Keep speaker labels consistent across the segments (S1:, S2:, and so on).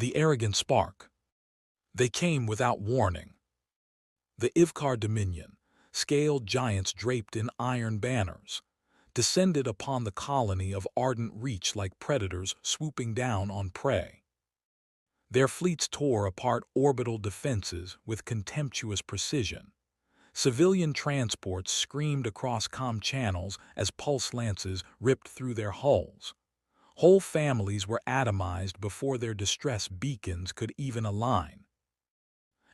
S1: The arrogant spark. They came without warning. The Ivkar Dominion, scaled giants draped in iron banners, descended upon the colony of ardent reach like predators swooping down on prey. Their fleets tore apart orbital defenses with contemptuous precision. Civilian transports screamed across comm channels as pulse lances ripped through their hulls. Whole families were atomized before their distress beacons could even align.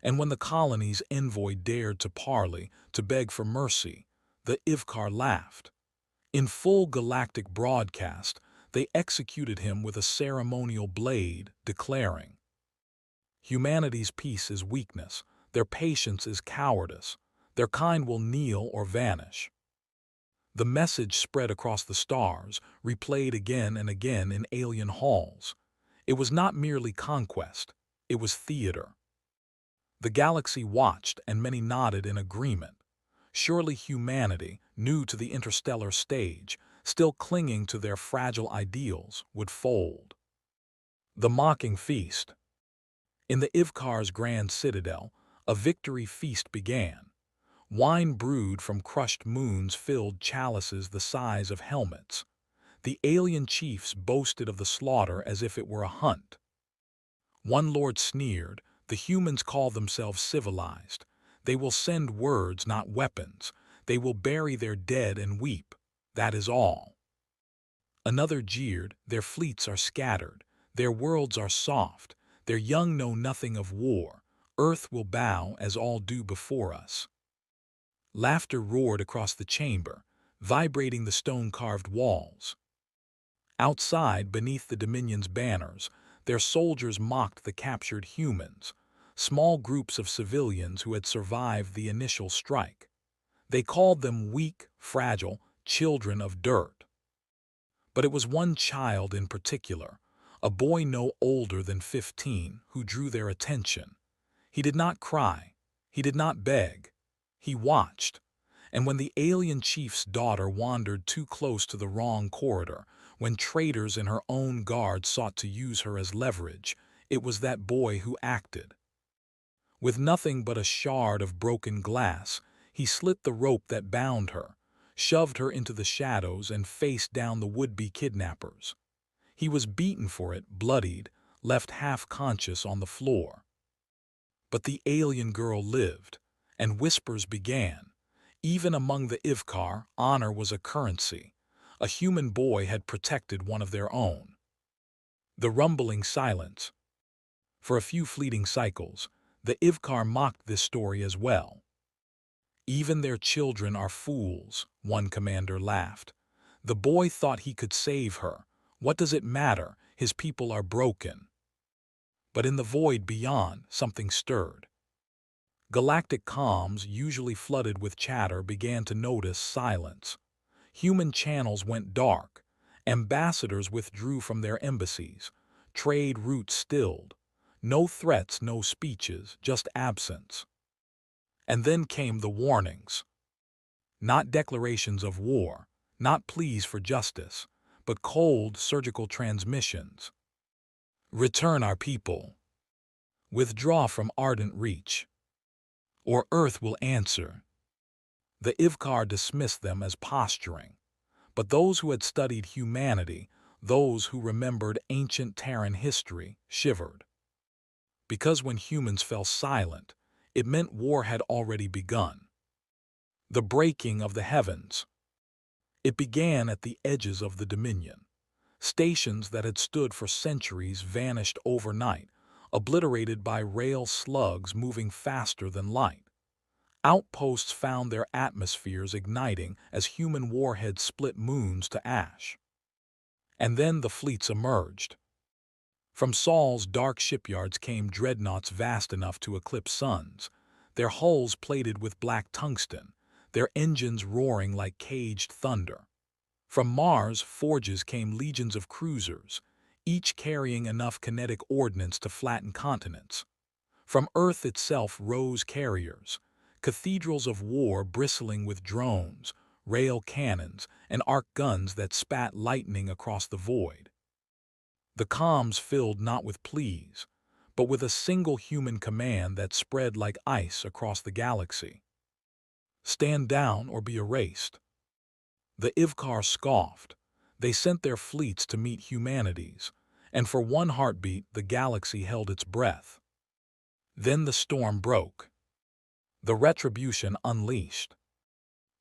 S1: And when the colony's envoy dared to parley, to beg for mercy, the Ivkar laughed. In full galactic broadcast, they executed him with a ceremonial blade, declaring, "Humanity's peace is weakness, their patience is cowardice, their kind will kneel or vanish." The message spread across the stars, replayed again and again in alien halls. It was not merely conquest, it was theater. The galaxy watched, and many nodded in agreement. Surely humanity, new to the interstellar stage, still clinging to their fragile ideals, would fold. The mocking feast. In the Ivkar's grand citadel, a victory feast began. Wine brewed from crushed moons filled chalices the size of helmets. The alien chiefs boasted of the slaughter as if it were a hunt. One lord sneered, "The humans call themselves civilized. They will send words, not weapons. They will bury their dead and weep. That is all." Another jeered, "Their fleets are scattered. Their worlds are soft. Their young know nothing of war. Earth will bow as all do before us." Laughter roared across the chamber, vibrating the stone-carved walls. Outside, beneath the Dominion's banners, their soldiers mocked the captured humans, small groups of civilians who had survived the initial strike. They called them weak, fragile, children of dirt. But it was one child in particular, a boy no older than 15, who drew their attention. He did not cry. He did not beg. He watched. And when the alien chief's daughter wandered too close to the wrong corridor, when traitors in her own guard sought to use her as leverage, it was that boy who acted. With nothing but a shard of broken glass, he slit the rope that bound her, shoved her into the shadows, and faced down the would-be kidnappers. He was beaten for it, bloodied, left half-conscious on the floor. But the alien girl lived, and whispers began. Even among the Ivkar, honor was a currency. A human boy had protected one of their own. The rumbling silence. For a few fleeting cycles, the Ivkar mocked this story as well. "Even their children are fools," one commander laughed. "The boy thought he could save her. What does it matter? His people are broken." But in the void beyond, something stirred. Galactic comms, usually flooded with chatter, began to notice silence. Human channels went dark. Ambassadors withdrew from their embassies. Trade routes stilled. No threats, no speeches, just absence. And then came the warnings. Not declarations of war, not pleas for justice, but cold, surgical transmissions. "Return our people. Withdraw from ardent reach. Or Earth will answer." The Ivkar dismissed them as posturing. But those who had studied humanity, those who remembered ancient Terran history, shivered. Because when humans fell silent, it meant war had already begun. The breaking of the heavens. It began at the edges of the Dominion. Stations that had stood for centuries vanished overnight, obliterated by rail slugs moving faster than light. Outposts found their atmospheres igniting as human warheads split moons to ash. And then the fleets emerged. From Saul's dark shipyards came dreadnoughts vast enough to eclipse suns, their hulls plated with black tungsten, their engines roaring like caged thunder. From Mars' forges came legions of cruisers, each carrying enough kinetic ordnance to flatten continents. From Earth itself rose carriers, cathedrals of war bristling with drones, rail cannons, and arc guns that spat lightning across the void. The comms filled not with pleas, but with a single human command that spread like ice across the galaxy. Stand down or be erased. The Ivkar scoffed. They sent their fleets to meet humanity's, and for one heartbeat the galaxy held its breath. Then the storm broke. The retribution unleashed.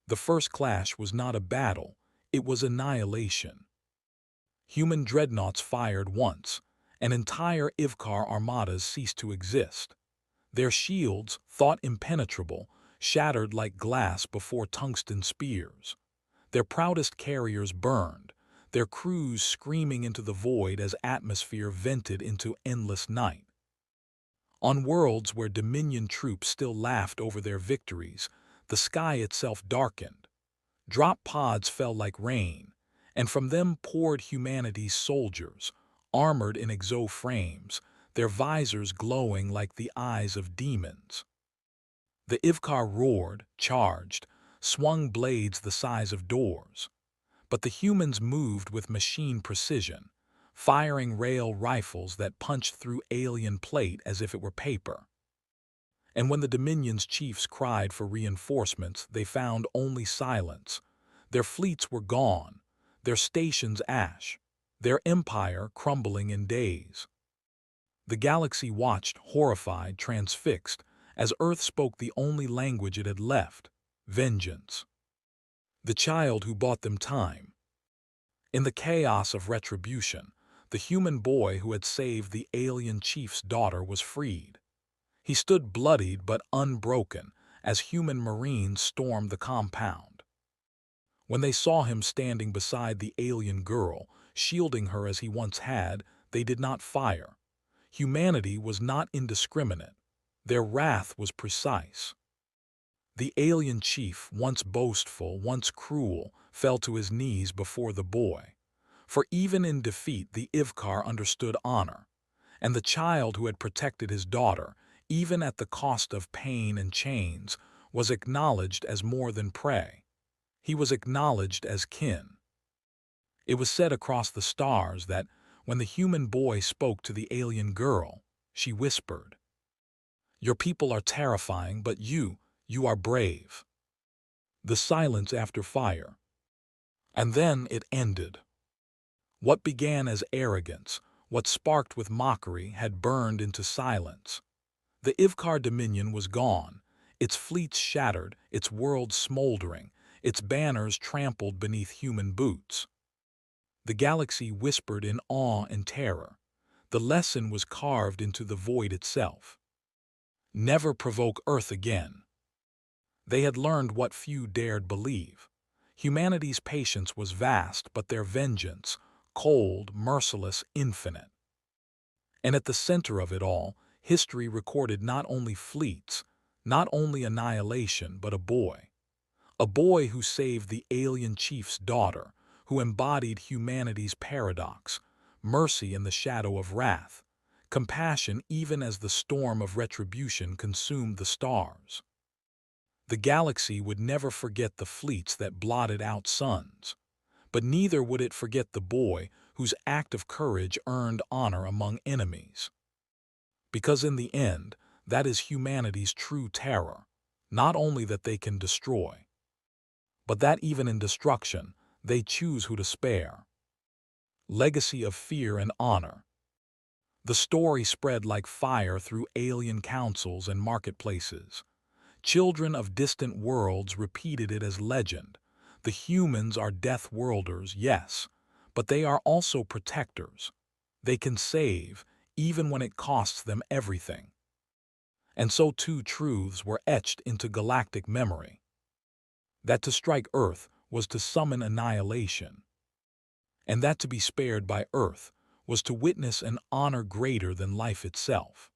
S1: The first clash was not a battle, it was annihilation. Human dreadnoughts fired once, and entire Ivkar armadas ceased to exist. Their shields, thought impenetrable, shattered like glass before tungsten spears. Their proudest carriers burned, their crews screaming into the void as atmosphere vented into endless night. On worlds where Dominion troops still laughed over their victories, the sky itself darkened. Drop pods fell like rain, and from them poured humanity's soldiers, armored in exo-frames, their visors glowing like the eyes of demons. The Ivkar roared, charged, swung blades the size of doors. But the humans moved with machine precision, firing rail rifles that punched through alien plate as if it were paper. And when the Dominion's chiefs cried for reinforcements, they found only silence. Their fleets were gone, their stations ash, their empire crumbling in days. The galaxy watched, horrified, transfixed, as Earth spoke the only language it had left: vengeance. The child who bought them time. In the chaos of retribution, the human boy who had saved the alien chief's daughter was freed. He stood bloodied but unbroken as human marines stormed the compound. When they saw him standing beside the alien girl, shielding her as he once had, they did not fire. Humanity was not indiscriminate. Their wrath was precise. The alien chief, once boastful, once cruel, fell to his knees before the boy. For even in defeat the Ivkar understood honor, and the child who had protected his daughter, even at the cost of pain and chains, was acknowledged as more than prey. He was acknowledged as kin. It was said across the stars that when the human boy spoke to the alien girl, she whispered, "Your people are terrifying, but you are brave." The silence after fire. And then it ended. What began as arrogance, what sparked with mockery, had burned into silence. The Ivkar Dominion was gone, its fleets shattered, its world smoldering, its banners trampled beneath human boots. The galaxy whispered in awe and terror. The lesson was carved into the void itself. Never provoke Earth again. They had learned what few dared believe. Humanity's patience was vast, but their vengeance, cold, merciless, infinite. And at the center of it all, history recorded not only fleets, not only annihilation, but a boy. A boy who saved the alien chief's daughter, who embodied humanity's paradox, mercy in the shadow of wrath, compassion even as the storm of retribution consumed the stars. The galaxy would never forget the fleets that blotted out suns, but neither would it forget the boy whose act of courage earned honor among enemies. Because in the end, that is humanity's true terror, not only that they can destroy, but that even in destruction, they choose who to spare. Legacy of fear and honor. The story spread like fire through alien councils and marketplaces. Children of distant worlds repeated it as legend. The humans are death worlders, yes, but they are also protectors. They can save, even when it costs them everything. And so two truths were etched into galactic memory: that to strike Earth was to summon annihilation, and that to be spared by Earth was to witness an honor greater than life itself.